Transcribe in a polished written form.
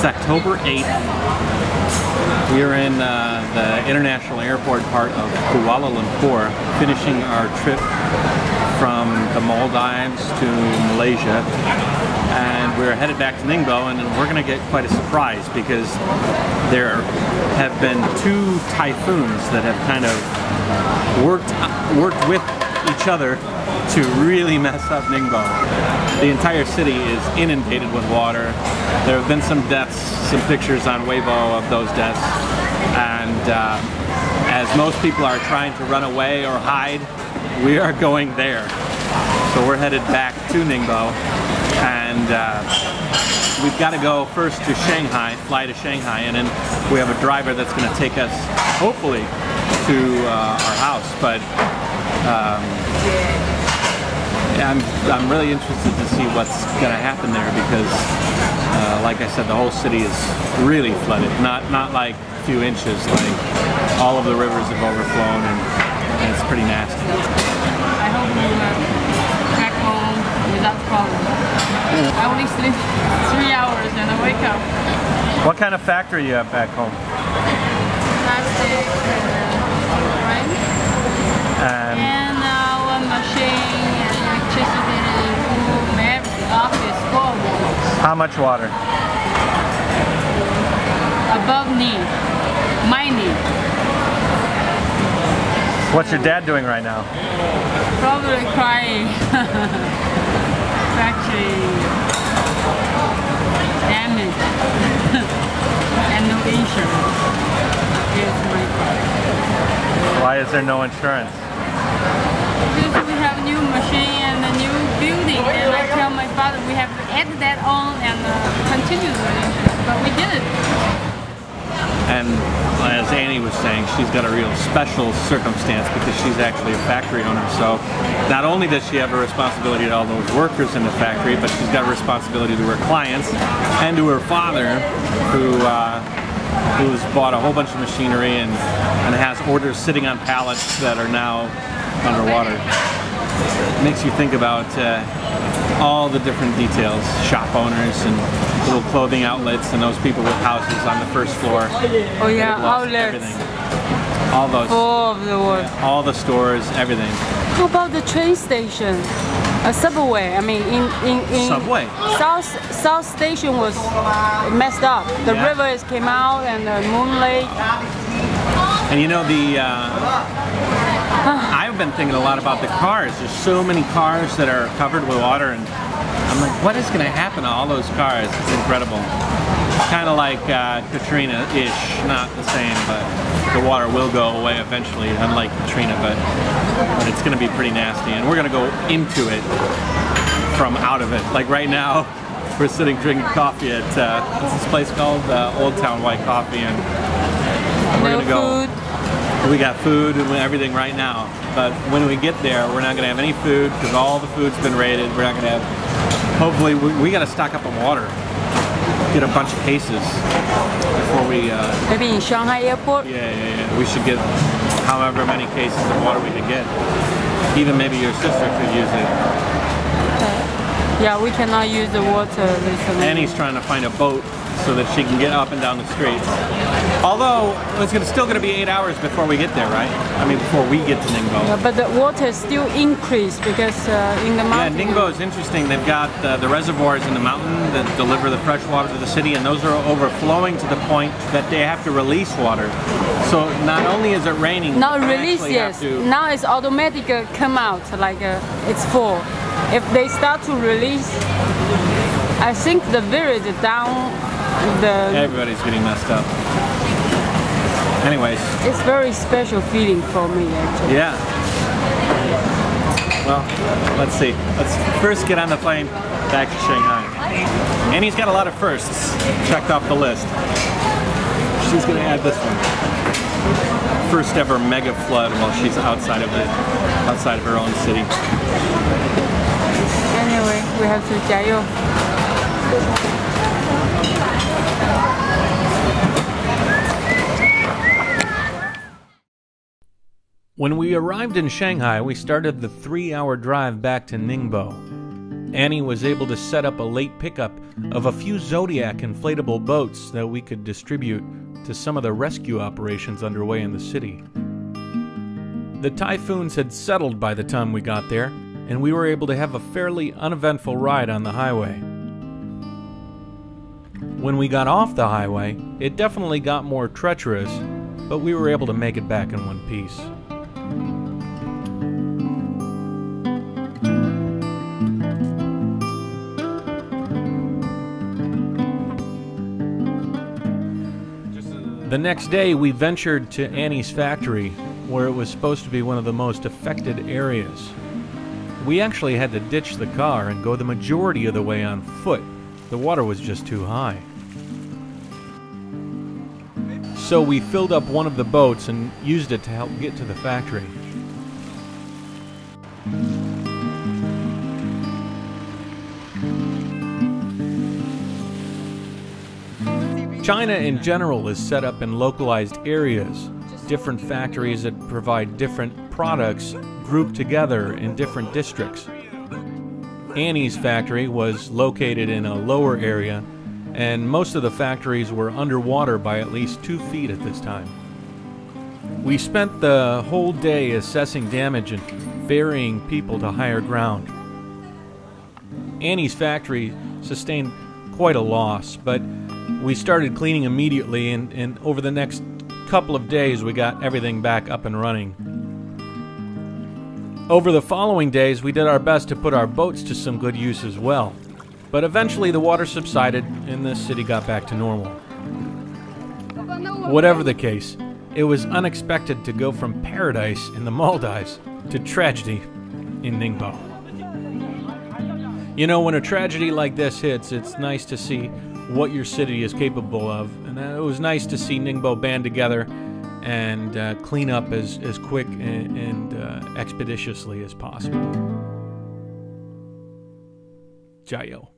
It's October 8th. We are in the international airport part of Kuala Lumpur, finishing our trip from the Maldives to Malaysia. And we're headed back to Ningbo, and we're going to get quite a surprise because there have been two typhoons that have kind of worked with each other to really mess up Ningbo. The entire city is inundated with water. There have been some deaths, some pictures on Weibo of those deaths, and as most people are trying to run away or hide, we are going there. So we're headed back to Ningbo, and we've got to go first to Shanghai, fly to Shanghai, and then we have a driver that's going to take us, hopefully, to our house. But I'm really interested to see what's going to happen there because, like I said, the whole city is really flooded. Not like a few inches, like all of the rivers have overflown, and it's pretty nasty. I hope you are back home without problem. I only sleep 3 hours and I wake up. What kind of factory you have back home? Plastic, right? And one machine, and electricity, room, everything, office, full of water. How much water? Above knee, my knee. What's your dad doing right now? Probably crying. Factory damage and no insurance. Here's my car. Why is there no insurance? Because we have new machine and a new building, and I tell my father we have to add that on and continue the insurance, but we did it. And as Annie was saying, she's got a real special circumstance because she's actually a factory owner. So not only does she have a responsibility to all those workers in the factory, but she's got a responsibility to her clients and to her father, who's bought a whole bunch of machinery and has orders sitting on pallets that are now underwater. It makes you think about all the different details, shop owners and little clothing outlets and those people with houses on the first floor. Oh yeah, outlets. Everything. All those. Full of the world. Yeah, all the stores, everything. How about the train station? A subway. I mean, in Subway. South Station was messed up. The rivers came out and the Moon Lake. And you know I've been thinking a lot about the cars. There's so many cars that are covered with water, and I'm like, what is going to happen to all those cars? It's incredible. It's kind of like Katrina-ish, not the same, but the water will go away eventually, unlike Katrina, but it's going to be pretty nasty, and we're going to go into it from out of it. Like right now, we're sitting drinking coffee at, what's this place called? Old Town White Coffee, and we're going to go. We got food and everything right now, but when we get there, we're not going to have any food because all the food's been raided. We're not going to have, hopefully, we got to stock up on water. Get a bunch of cases before we... Maybe in Shanghai airport? Yeah. We should get however many cases of water we can get. Even maybe your sister could use it. Yeah, we cannot use the water recently. Annie's trying to find a boat so that she can get up and down the streets. Although, it's still going to be 8 hours before we get there, right? I mean, before we get to Ningbo. Yeah, but the water still increased because in the mountain... Yeah, Ningbo is interesting. They've got the reservoirs in the mountain that deliver the fresh water to the city, and those are overflowing to the point that they have to release water. So not only is it raining... Not release, yes. Now it's automatic come out, like it's full. If they start to release, I think the village down everybody's getting messed up. Anyways. It's very special feeling for me, actually. Yeah. Well, let's see. Let's first get on the plane back to Shanghai. Annie's got a lot of firsts checked off the list. She's going to add this one. First ever mega flood while she's outside of her own city. Anyway, we have to JaYoe. When we arrived in Shanghai, we started the 3-hour drive back to Ningbo. Annie was able to set up a late pickup of a few Zodiac inflatable boats that we could distribute to some of the rescue operations underway in the city. The typhoons had settled by the time we got there, and we were able to have a fairly uneventful ride on the highway. When we got off the highway, it definitely got more treacherous, but we were able to make it back in one piece. The next day, we ventured to Annie's factory, where it was supposed to be one of the most affected areas. We actually had to ditch the car and go the majority of the way on foot. The water was just too high. So we filled up one of the boats and used it to help get to the factory. China in general is set up in localized areas, different factories that provide different products grouped together in different districts. Annie's factory was located in a lower area, and most of the factories were underwater by at least 2 feet at this time. We spent the whole day assessing damage and ferrying people to higher ground. Annie's factory sustained quite a loss, but we started cleaning immediately, and over the next couple of days we got everything back up and running. Over the following days we did our best to put our boats to some good use as well, but eventually the water subsided and the city got back to normal. Whatever the case, it was unexpected to go from paradise in the Maldives to tragedy in Ningbo. You know, when a tragedy like this hits, it's nice to see what your city is capable of, and it was nice to see Ningbo band together and clean up as quick and expeditiously as possible. JaYoe.